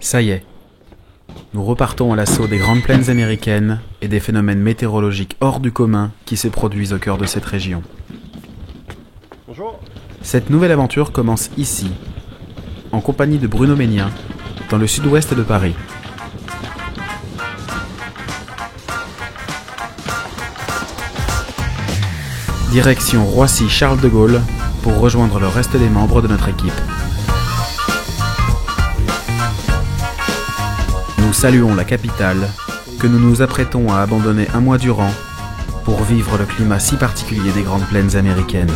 Ça y est, nous repartons à l'assaut des grandes plaines américaines et des phénomènes météorologiques hors du commun qui se produisent au cœur de cette région. Bonjour. Cette nouvelle aventure commence ici, en compagnie de Bruno Ménien, dans le sud-ouest de Paris. Direction Roissy-Charles de Gaulle pour rejoindre le reste des membres de notre équipe. Nous saluons la capitale, que nous nous apprêtons à abandonner un mois durant pour vivre le climat si particulier des grandes plaines américaines.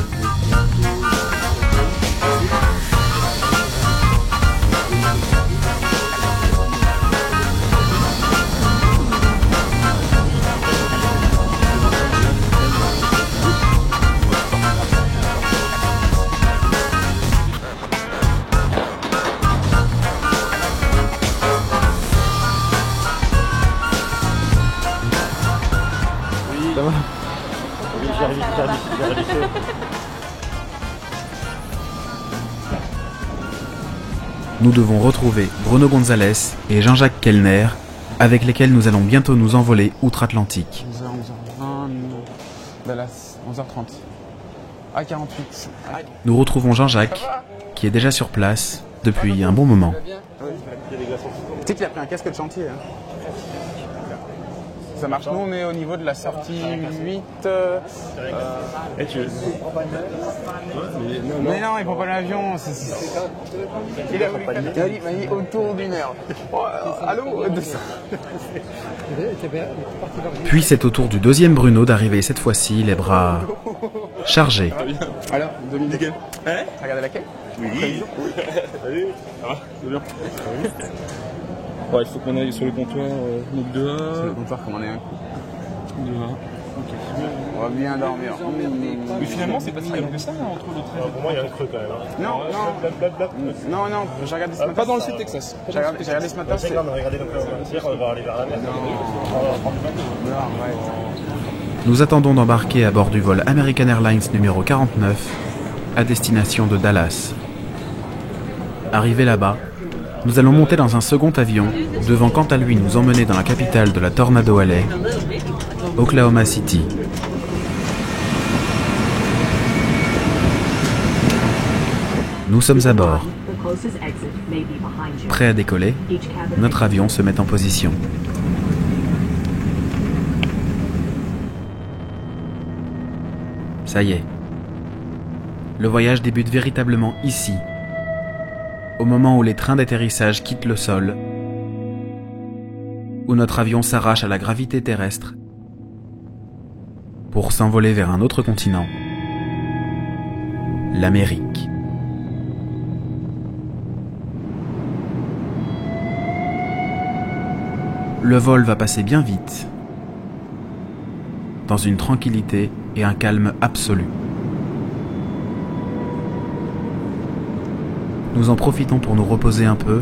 Ça va? Oui, j'arrive. Nous devons retrouver Bruno Gonzalez et Jean-Jacques Kellner, avec lesquels nous allons bientôt nous envoler outre-Atlantique. 11h, 11h20, Dallas, 11h30. Ah, 48. Nous retrouvons Jean-Jacques, qui est déjà sur place depuis un bon moment. Tu sais qu'il a pris un casque de chantier. Hein. Ça marche. Nous, on est au niveau de la sortie 8. Et tu veux? Mais non, il prend pas l'avion. Il a voulu il m'a dit autour d'une heure. Oh, allô. Puis c'est au tour du deuxième Bruno d'arriver cette fois-ci, les bras chargés. Alors, Dominique, t'as regardé la quai? Oui. Salut. Ça va? C'est bien. Ouais, il faut qu'on aille sur le comptoir. Donc Sur le 2A. comptoir, commander un coup. 2A. Ok. On va bien dormir. Mais finalement, c'est pas si grave que ça entre le train. Pour moi, il y a un creux quand même. Non, j'ai regardé ce matin. Pas dans le sud Texas. J'ai regardé ce matin. C'est... On va regarder on va aller vers la mer. Non, ouais. Nous attendons d'embarquer à bord du vol American Airlines numéro 49 à destination de Dallas. Arrivé là-bas, nous allons monter dans un second avion, devant quant à lui nous emmener dans la capitale de la Tornado Alley, Oklahoma City. Nous sommes à bord. Prêt à décoller, notre avion se met en position. Ça y est. Le voyage débute véritablement ici, au moment où les trains d'atterrissage quittent le sol, où notre avion s'arrache à la gravité terrestre pour s'envoler vers un autre continent, l'Amérique. Le vol va passer bien vite, dans une tranquillité et un calme absolu. Nous en profitons pour nous reposer un peu,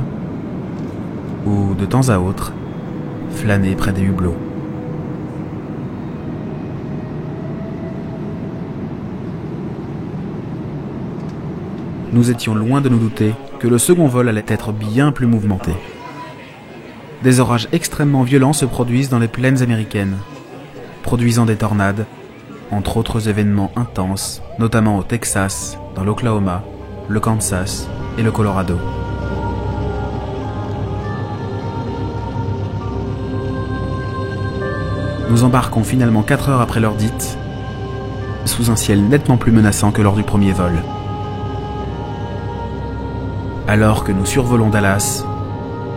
ou de temps à autre, flâner près des hublots. Nous étions loin de nous douter que le second vol allait être bien plus mouvementé. Des orages extrêmement violents se produisent dans les plaines américaines, produisant des tornades, entre autres événements intenses, notamment au Texas, dans l'Oklahoma, le Kansas et le Colorado. Nous embarquons finalement 4 heures après l'heure dite, sous un ciel nettement plus menaçant que lors du premier vol. Alors que nous survolons Dallas,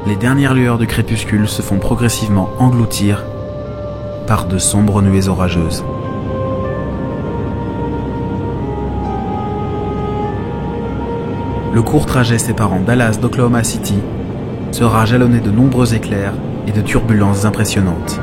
les dernières lueurs du crépuscule se font progressivement engloutir par de sombres nuées orageuses. Le court trajet séparant Dallas d'Oklahoma City sera jalonné de nombreux éclairs et de turbulences impressionnantes.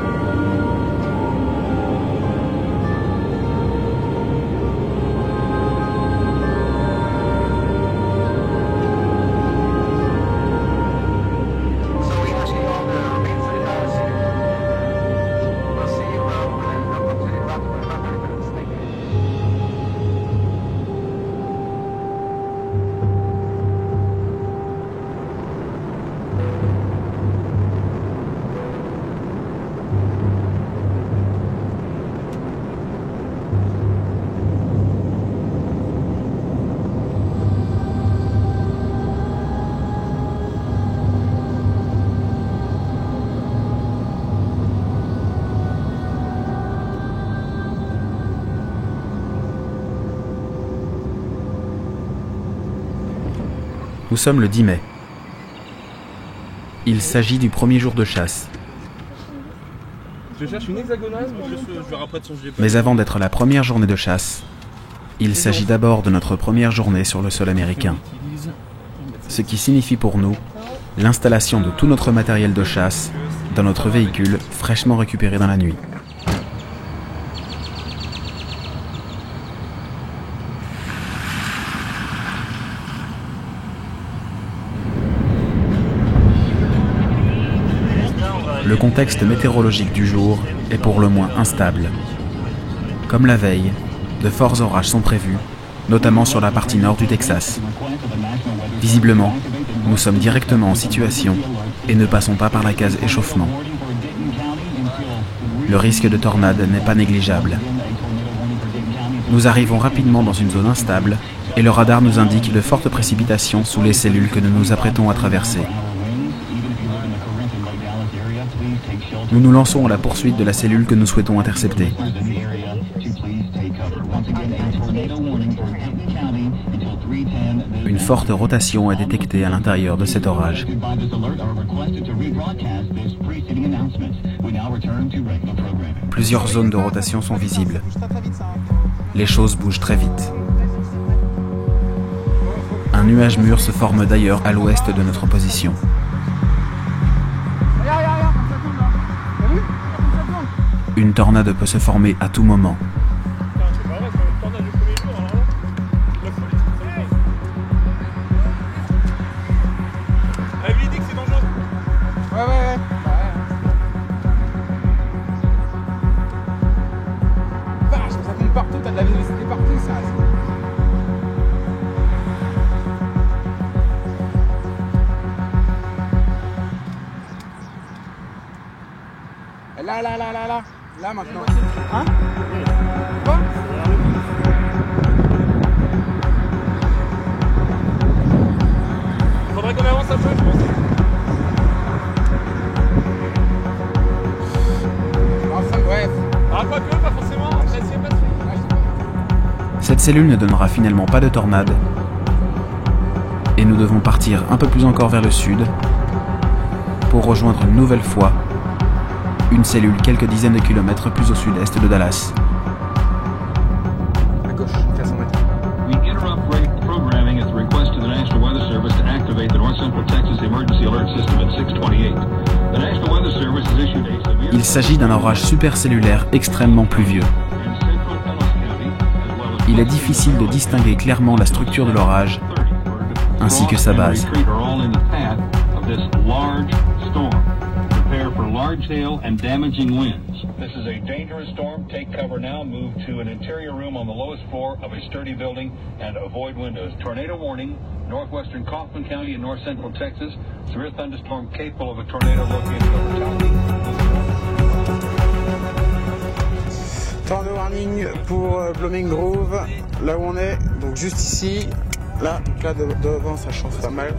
Nous sommes le 10 mai. Il s'agit du premier jour de chasse. Je cherche une hexagonale, je verrai après de son GPS. Mais avant d'être la première journée de chasse, il s'agit d'abord de notre première journée sur le sol américain. Ce qui signifie pour nous l'installation de tout notre matériel de chasse dans notre véhicule fraîchement récupéré dans la nuit. Le contexte météorologique du jour est pour le moins instable. Comme la veille, de forts orages sont prévus, notamment sur la partie nord du Texas. Visiblement, nous sommes directement en situation et ne passons pas par la case échauffement. Le risque de tornade n'est pas négligeable. Nous arrivons rapidement dans une zone instable et le radar nous indique de fortes précipitations sous les cellules que nous nous apprêtons à traverser. Nous nous lançons à la poursuite de la cellule que nous souhaitons intercepter. Une forte rotation est détectée à l'intérieur de cet orage. Plusieurs zones de rotation sont visibles. Les choses bougent très vite. Un nuage mûr se forme d'ailleurs à l'ouest de notre position. Une tornade peut se former à tout moment. Ouais. Vache, ça tombe partout, t'as de la vélocité partout, ça. Là maintenant. Hein? Quoi? Faudrait qu'on avance un peu, je pense. Enfin, ouais. Ah, pas que, pas forcément. Après, c'est pas tout. Cette cellule ne donnera finalement pas de tornade et nous devons partir un peu plus encore vers le sud pour rejoindre une nouvelle fois une cellule quelques dizaines de kilomètres plus au sud-est de Dallas. À gauche, 400 mètres. We interrupt rate programming at the request of the National Weather Service to activate the North Central Texas Emergency Alert System at 6:28. The National Weather Service has issued a severe... Il s'agit d'un orage supercellulaire extrêmement pluvieux. in central Ellis County, as well as... Il est difficile de distinguer clairement la structure de l'orage ainsi que sa base. Retreat are all in the path of this large storm. Prepare for large hail and damaging winds. This is a dangerous storm. Take cover now. Move to an interior room on the lowest floor of a sturdy building and avoid windows. Tornado warning, northwestern Kaufman County and north central Texas. Severe thunderstorm capable of a tornado located over Tallahassee. Tornado warning pour Blooming Grove, là où on est, donc juste ici. Là, donc là devant ça change pas mal.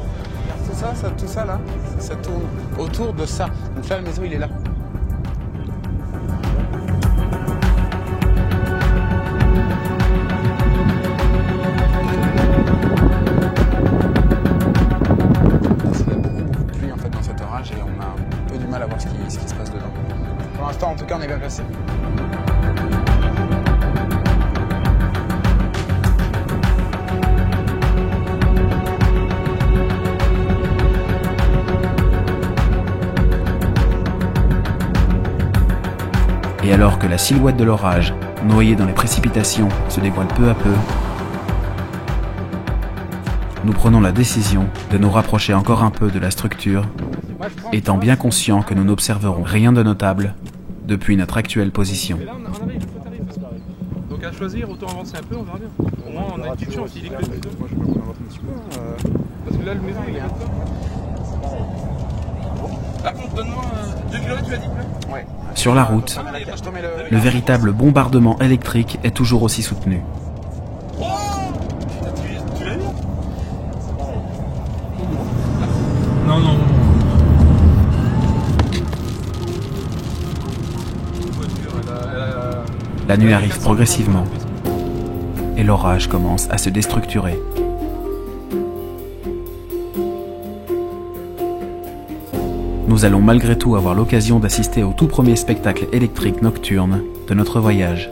Tout ça là, ça tourne autour de ça. Donc là, le maison il est là. Il y a beaucoup de pluie en fait dans cet orage et on a un peu du mal à voir ce qui se passe dedans. Pour l'instant, en tout cas, on est bien placé. Et alors que la silhouette de l'orage, noyée dans les précipitations, se dévoile peu à peu, nous prenons la décision de nous rapprocher encore un peu de la structure, étant bien conscients que nous n'observerons rien de notable depuis notre actuelle position. Mais là, on arrive, il faut t'arriver. Donc à choisir, autant avancer un peu, on verra bien. Au moins, on a une petite chance, il est que... Moi, je peux prendre un petit peu. Parce que là, le maison, il est là. Par contre, donne-moi 2 km, tu as dit plus. Ouais. Sur la route, Je te mets le véritable bombardement électrique est toujours aussi soutenu. Tu l'as vu? Non. La nuit arrive progressivement et l'orage commence à se déstructurer. nous allons malgré tout avoir l'occasion d'assister au tout premier spectacle électrique nocturne de notre voyage.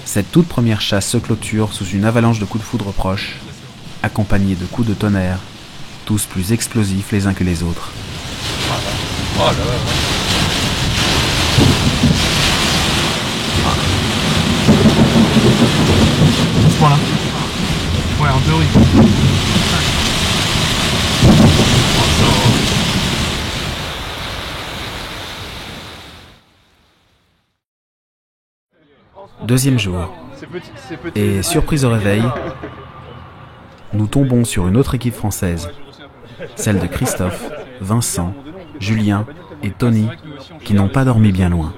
Cette toute première chasse se clôture sous une avalanche de coups de foudre proches, accompagnée de coups de tonnerre, tous plus explosifs les uns que les autres. Oh là là. À ce point-là. Ouais, en théorie. Deuxième jour, et surprise au réveil, nous tombons sur une autre équipe française, celle de Christophe, Vincent, Julien et Tony, qui n'ont pas dormi bien loin.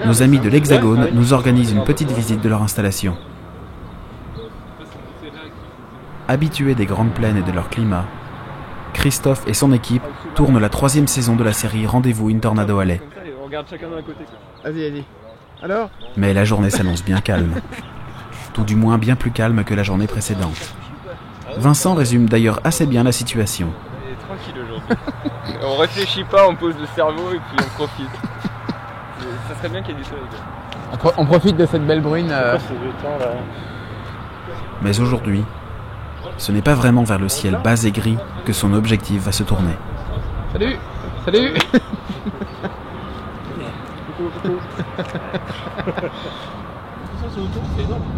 Nos amis de l'Hexagone nous organisent une petite visite de leur installation. Habitués des grandes plaines et de leur climat, Christophe et son équipe tournent la 3e saison de la série Rendez-vous in Tornado Alley. Vas-y. Alors ? Mais la journée s'annonce bien calme. Tout du moins bien plus calme que la journée précédente. Vincent résume d'ailleurs assez bien la situation. On est tranquille aujourd'hui. On réfléchit pas, on pose le cerveau et puis on profite. Ça serait bien qu'il y ait du soleil. On profite de cette belle brune. Mais aujourd'hui, ce n'est pas vraiment vers le ciel bas et gris que son objectif va se tourner. Salut.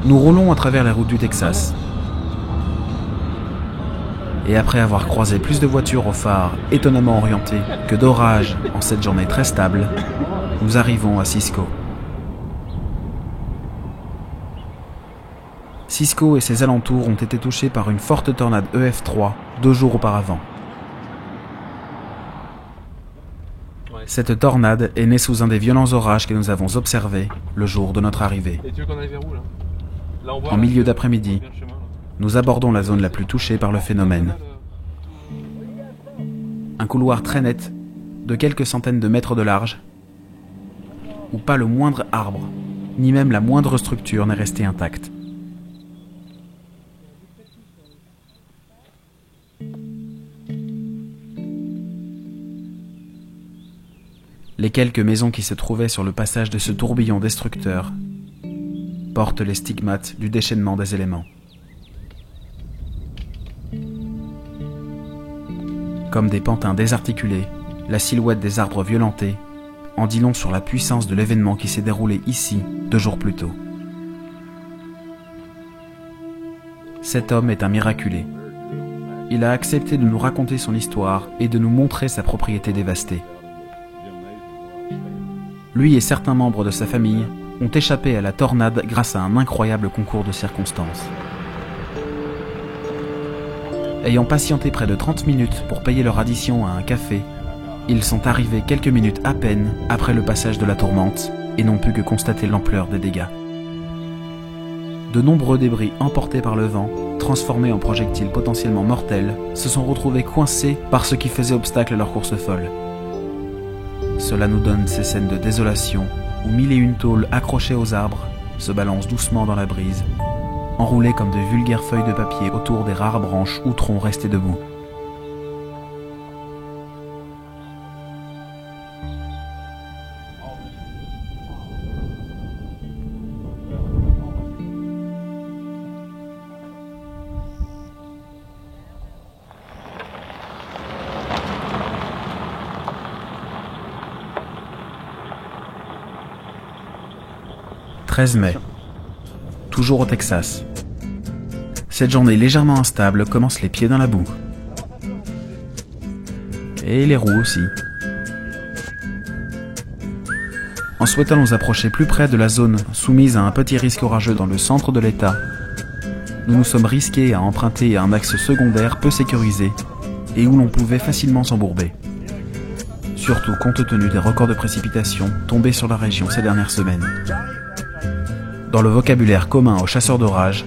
Nous roulons à travers les routes du Texas. Et après avoir croisé plus de voitures aux phares étonnamment orientés que d'orages en cette journée très stable, nous arrivons à Cisco. Cisco et ses alentours ont été touchés par une forte tornade EF3 2 jours auparavant. Cette tornade est née sous un des violents orages que nous avons observés le jour de notre arrivée. En milieu d'après-midi, nous abordons la zone la plus touchée par le phénomène. Un couloir très net, de quelques centaines de mètres de large, où pas le moindre arbre, ni même la moindre structure n'est resté intacte. Les quelques maisons qui se trouvaient sur le passage de ce tourbillon destructeur portent les stigmates du déchaînement des éléments. Comme des pantins désarticulés, la silhouette des arbres violentés en dit long sur la puissance de l'événement qui s'est déroulé ici 2 jours plus tôt. Cet homme est un miraculé. Il a accepté de nous raconter son histoire et de nous montrer sa propriété dévastée. Lui et certains membres de sa famille ont échappé à la tornade grâce à un incroyable concours de circonstances. Ayant patienté près de 30 minutes pour payer leur addition à un café, ils sont arrivés quelques minutes à peine après le passage de la tourmente et n'ont pu que constater l'ampleur des dégâts. De nombreux débris emportés par le vent, transformés en projectiles potentiellement mortels, se sont retrouvés coincés par ce qui faisait obstacle à leur course folle. Cela nous donne ces scènes de désolation où 1001 tôles accrochées aux arbres se balancent doucement dans la brise, enroulées comme de vulgaires feuilles de papier autour des rares branches ou troncs restés debout. « 13 mai, toujours au Texas. Cette journée légèrement instable commence les pieds dans la boue. Et les roues aussi. En souhaitant nous approcher plus près de la zone soumise à un petit risque orageux dans le centre de l'État, nous nous sommes risqués à emprunter un axe secondaire peu sécurisé et où l'on pouvait facilement s'embourber. Surtout compte tenu des records de précipitations tombés sur la région ces dernières semaines. Dans le vocabulaire commun aux chasseurs d'orage,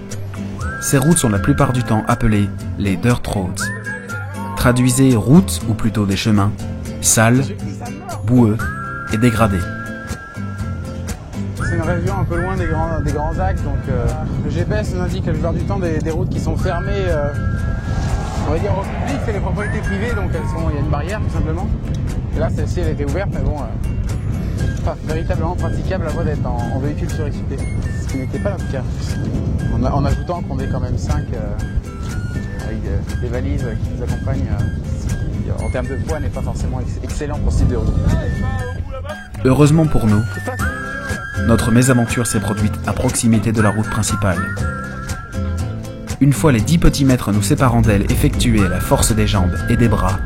ces routes sont la plupart du temps appelées les dirt roads, Traduisez route, ou plutôt des chemins, sales, boueux et dégradés. C'est une région un peu loin des grands axes, donc le GPS nous indique la plupart du temps des routes qui sont fermées, on va dire au public, c'est les propriétés privées, donc il y a une barrière tout simplement. Et là celle-ci elle était ouverte, mais bon, pas véritablement praticable à voie d'être en véhicule suréquipé, ce qui n'était pas notre cas. En ajoutant qu'on est quand même 5 avec des valises qui nous accompagnent, ce qui en termes de poids n'est pas forcément excellent pour ce type de route. Heureusement pour nous, notre mésaventure s'est produite à proximité de la route principale. Une fois les 10 petits mètres nous séparant d'elle effectués à la force des jambes et des bras,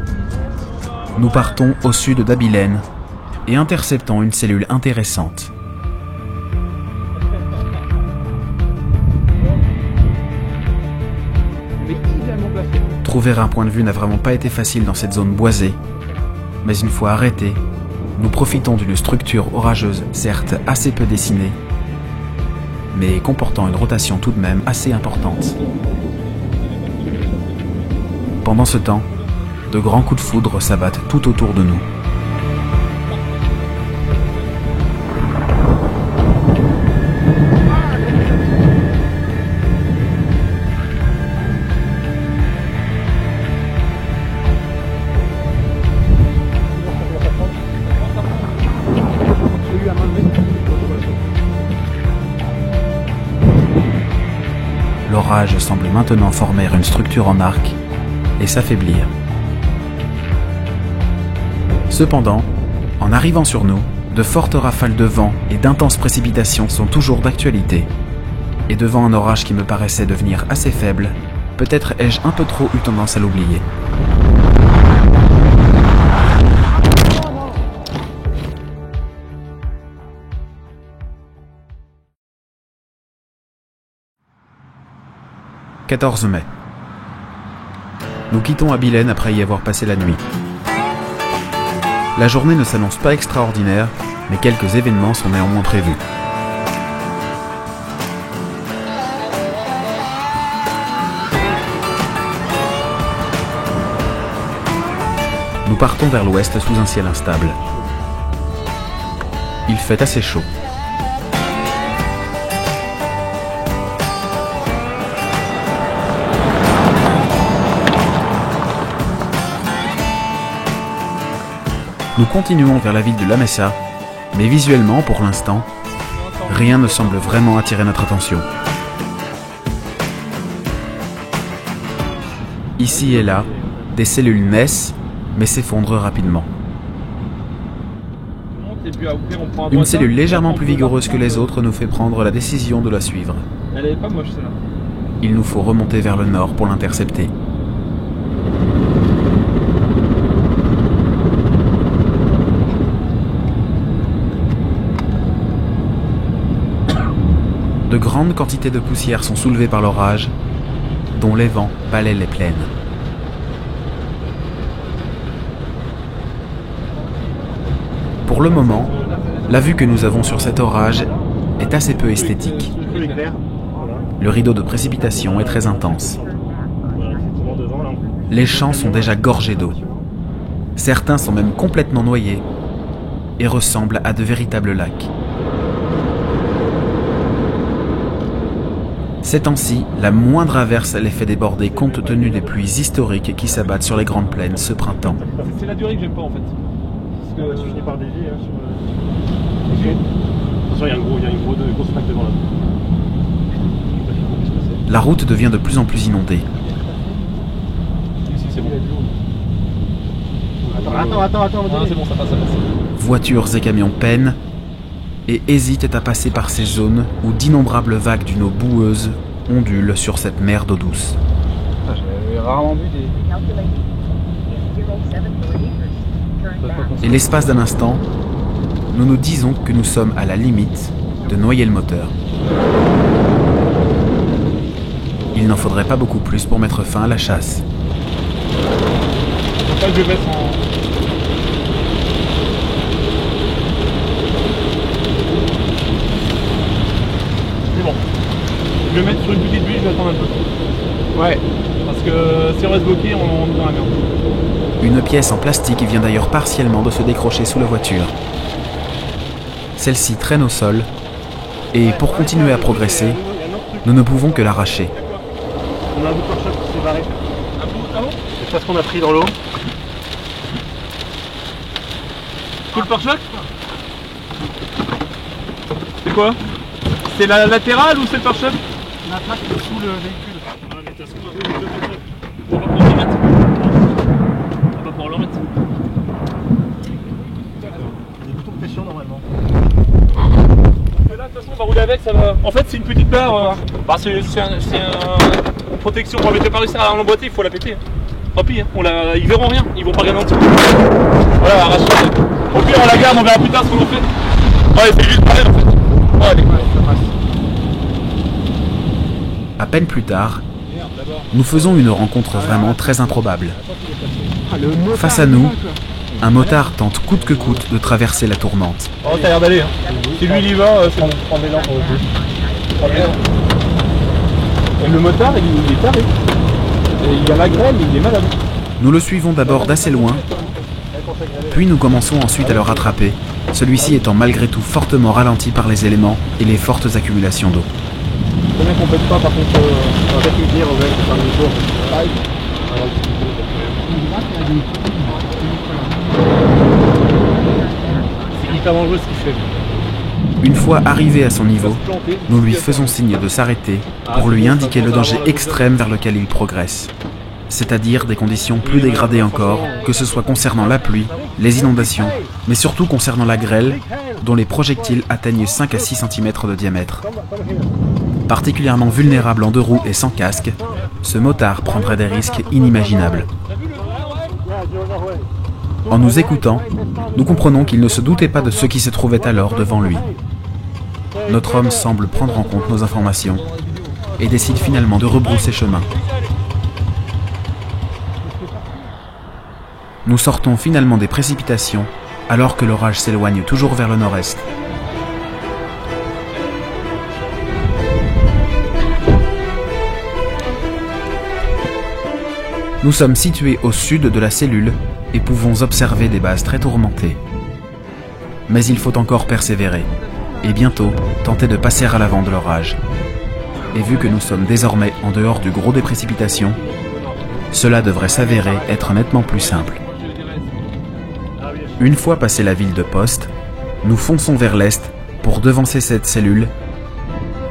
nous partons au sud d'Abilène et interceptons une cellule intéressante. Trouver un point de vue n'a vraiment pas été facile dans cette zone boisée, mais une fois arrêtés, nous profitons d'une structure orageuse certes assez peu dessinée, mais comportant une rotation tout de même assez importante. Pendant ce temps, de grands coups de foudre s'abattent tout autour de nous. L'orage semble maintenant former une structure en arc et s'affaiblir. Cependant, en arrivant sur nous, de fortes rafales de vent et d'intenses précipitations sont toujours d'actualité. Et devant un orage qui me paraissait devenir assez faible, peut-être ai-je un peu trop eu tendance à l'oublier. « 14 mai. Nous quittons Abilène après y avoir passé la nuit. La journée ne s'annonce pas extraordinaire, mais quelques événements sont néanmoins prévus. Nous partons vers l'ouest sous un ciel instable. Il fait assez chaud. Nous continuons vers la ville de La Mesa, mais visuellement, pour l'instant, rien ne semble vraiment attirer notre attention. Ici et là, des cellules naissent, mais s'effondrent rapidement. Une cellule légèrement plus vigoureuse que les autres nous fait prendre la décision de la suivre. Elle est pas moche celle-là. Il nous faut remonter vers le nord pour l'intercepter. De grandes quantités de poussière sont soulevées par l'orage, dont les vents balayent les plaines. Pour le moment, la vue que nous avons sur cet orage est assez peu esthétique. Le rideau de précipitation est très intense. Les champs sont déjà gorgés d'eau. Certains sont même complètement noyés et ressemblent à de véritables lacs. Ces temps-ci, la moindre averse les fait déborder compte tenu des pluies historiques qui s'abattent sur les grandes plaines ce printemps. C'est la durée que j'aime pas en fait. Parce que tu finis par dévier hein, sur le... Attention, il y a une grosse plaque devant là. La route devient de plus en plus inondée. C'est bon. Attends. Ah, c'est bon, ça passe. Voitures et camions peinent et hésitent à passer par ces zones où d'innombrables vagues d'une eau boueuse ondulent sur cette mer d'eau douce. J'avais rarement vu des... Et l'espace d'un instant, nous nous disons que nous sommes à la limite de noyer le moteur. Il n'en faudrait pas beaucoup plus pour mettre fin à la chasse. Faut pas que je mette en... C'est bon. Je vais mettre sur une petite bulle, je vais attendre un peu. Ouais. Parce parce que si on reste bloqué, on est dans la merde. Une pièce en plastique vient d'ailleurs partiellement de se décrocher sous la voiture. Celle-ci traîne au sol, et pour continuer à progresser, nous ne pouvons que l'arracher. On a un bout de pare-choc qui s'est barré. Un bout? Ah bon? C'est parce qu'on a pris dans l'eau. Tout le pare-choc? C'est quoi? C'est la latérale ou c'est le pare-choc? La plaque est sous le véhicule. Ah mais t'as ce qu'on a fait, on va pouvoir le remettre. On va pouvoir le remettre. D'accord. Il y a des boutons de pression normalement. Là de toute façon on va rouler avec, ça va. En fait c'est une petite barre. Bah, c'est une protection pour mettre le pare-brise à l'emboîter, il faut la péter. Tant pis, hein. Ils verront rien, ils vont pas regarder un petit peu. Voilà, arrache. Au pire on la garde, on verra plus tard ce qu'on en fait. Ouais c'est juste pareil en fait. Ouais, allez, ça passe. À peine plus tard, nous faisons une rencontre vraiment très improbable. Face à nous, un motard tente coûte que coûte de traverser la tourmente. Oh, t'as l'air d'aller. Hein. Si lui il y va, c'est bon. Prends des lampes pour le coup. Et le motard, il est taré. Et il a la grêle, il est malade. Nous le suivons d'abord d'assez loin, puis nous commençons ensuite à le rattraper, celui-ci étant malgré tout fortement ralenti par les éléments et les fortes accumulations d'eau. Le mec on pète pas, par contre, on va peut-être lui dire, ouais, c'est pas le jour. C'est hyper dangereux ce qu'il fait. Une fois arrivé à son niveau, nous lui faisons signe de s'arrêter pour lui indiquer le danger extrême vers lequel il progresse. C'est-à-dire des conditions plus dégradées encore, que ce soit concernant la pluie, les inondations, mais surtout concernant la grêle, dont les projectiles atteignent 5 à 6 cm de diamètre. Particulièrement vulnérable en deux roues et sans casque, ce motard prendrait des risques inimaginables. En nous écoutant, nous comprenons qu'il ne se doutait pas de ce qui se trouvait alors devant lui. Notre homme semble prendre en compte nos informations et décide finalement de rebrousser chemin. Nous sortons finalement des précipitations alors que l'orage s'éloigne toujours vers le nord-est. Nous sommes situés au sud de la cellule et pouvons observer des bases très tourmentées. Mais il faut encore persévérer et bientôt tenter de passer à l'avant de l'orage. Et vu que nous sommes désormais en dehors du gros des précipitations, cela devrait s'avérer être nettement plus simple. Une fois passé la ville de Poste, nous fonçons vers l'est pour devancer cette cellule,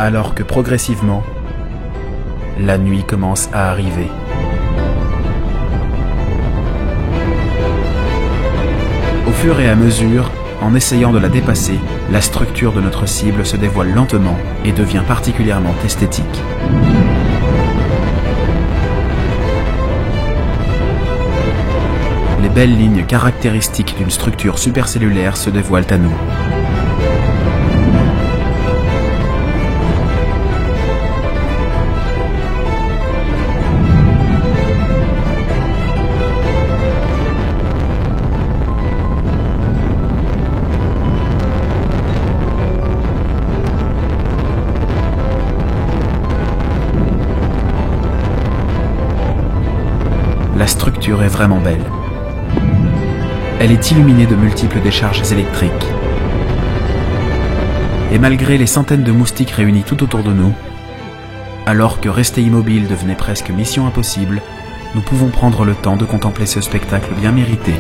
alors que progressivement, la nuit commence à arriver. Au fur et à mesure, en essayant de la dépasser, la structure de notre cible se dévoile lentement et devient particulièrement esthétique. Les belles lignes caractéristiques d'une structure supercellulaire se dévoilent à nous. La structure est vraiment belle. Elle est illuminée de multiples décharges électriques. Et malgré les centaines de moustiques réunis tout autour de nous, alors que rester immobile devenait presque mission impossible, nous pouvons prendre le temps de contempler ce spectacle bien mérité.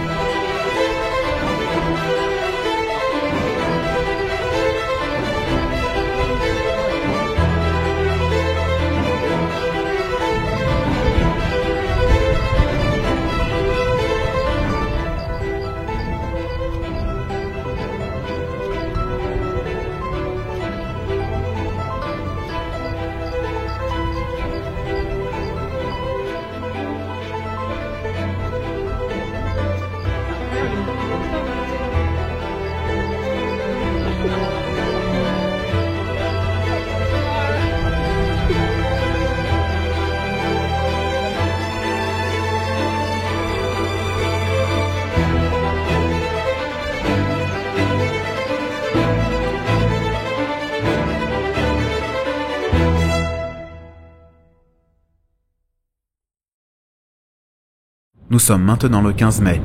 Nous sommes maintenant le 15 mai.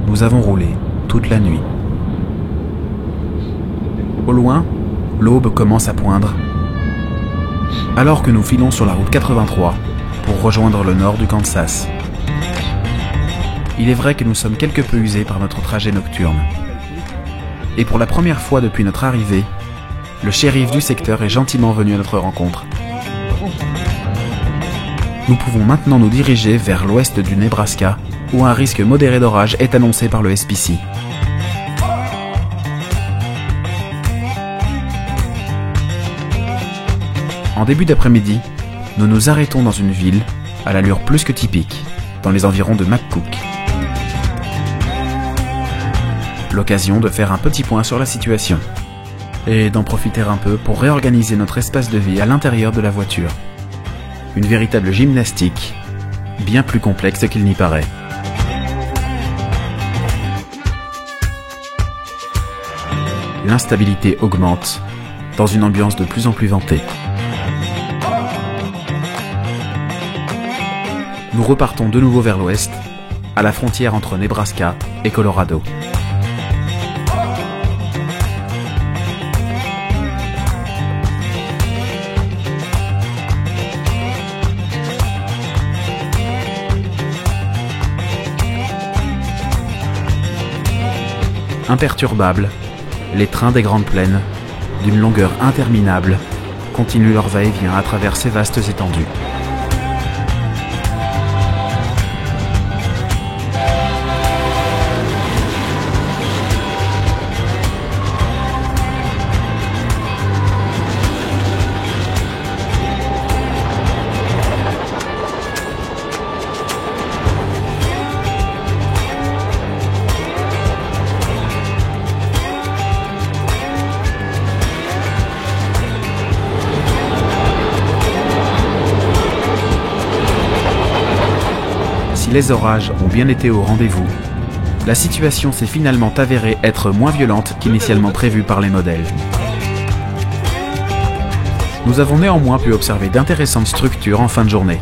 Nous avons roulé toute la nuit. Au loin, l'aube commence à poindre. Alors que nous filons sur la route 83 pour rejoindre le nord du Kansas. Il est vrai que nous sommes quelque peu usés par notre trajet nocturne. Et pour la première fois depuis notre arrivée, le shérif du secteur est gentiment venu à notre rencontre. Nous pouvons maintenant nous diriger vers l'ouest du Nebraska, où un risque modéré d'orage est annoncé par le SPC. En début d'après-midi, nous nous arrêtons dans une ville, à l'allure plus que typique, dans les environs de McCook. L'occasion de faire un petit point sur la situation, et d'en profiter un peu pour réorganiser notre espace de vie à l'intérieur de la voiture. Une véritable gymnastique, bien plus complexe qu'il n'y paraît. L'instabilité augmente, dans une ambiance de plus en plus ventée. Nous repartons de nouveau vers l'ouest, à la frontière entre Nebraska et Colorado. Imperturbables, les trains des Grandes Plaines, d'une longueur interminable, continuent leur va-et-vient à travers ces vastes étendues. Si les orages ont bien été au rendez-vous, la situation s'est finalement avérée être moins violente qu'initialement prévu par les modèles. Nous avons néanmoins pu observer d'intéressantes structures en fin de journée.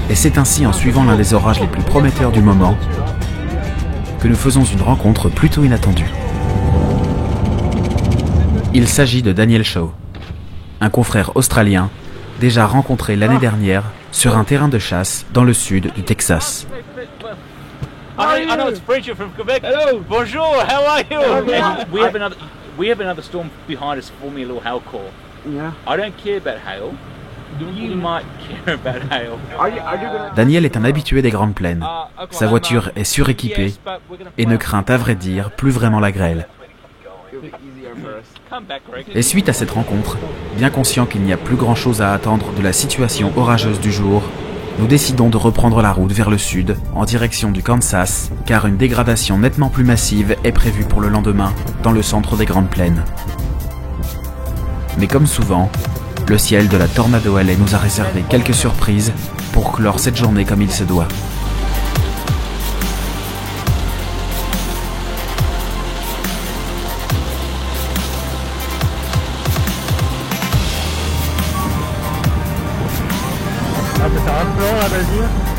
Et c'est ainsi en suivant l'un des orages les plus prometteurs du moment que nous faisons une rencontre plutôt inattendue. Il s'agit de Daniel Shaw, un confrère australien déjà rencontré l'année dernière sur un terrain de chasse dans le sud du Texas. I know it's French from Quebec. Hello. Bonjour. How are you? We have another storm behind us for me, a little hail call. Yeah. I don't care about hail. You might care about hail. Daniel est un habitué des Grandes Plaines. Sa voiture est suréquipée et ne craint à vrai dire plus vraiment la grêle. Et suite à cette rencontre, bien conscient qu'il n'y a plus grand chose à attendre de la situation orageuse du jour, nous décidons de reprendre la route vers le sud, en direction du Kansas, car une dégradation nettement plus massive est prévue pour le lendemain, dans le centre des Grandes Plaines. Mais comme souvent, le ciel de la Tornado Alley nous a réservé quelques surprises pour clore cette journée comme il se doit. Ah, ça sert à un plan là, vas-y.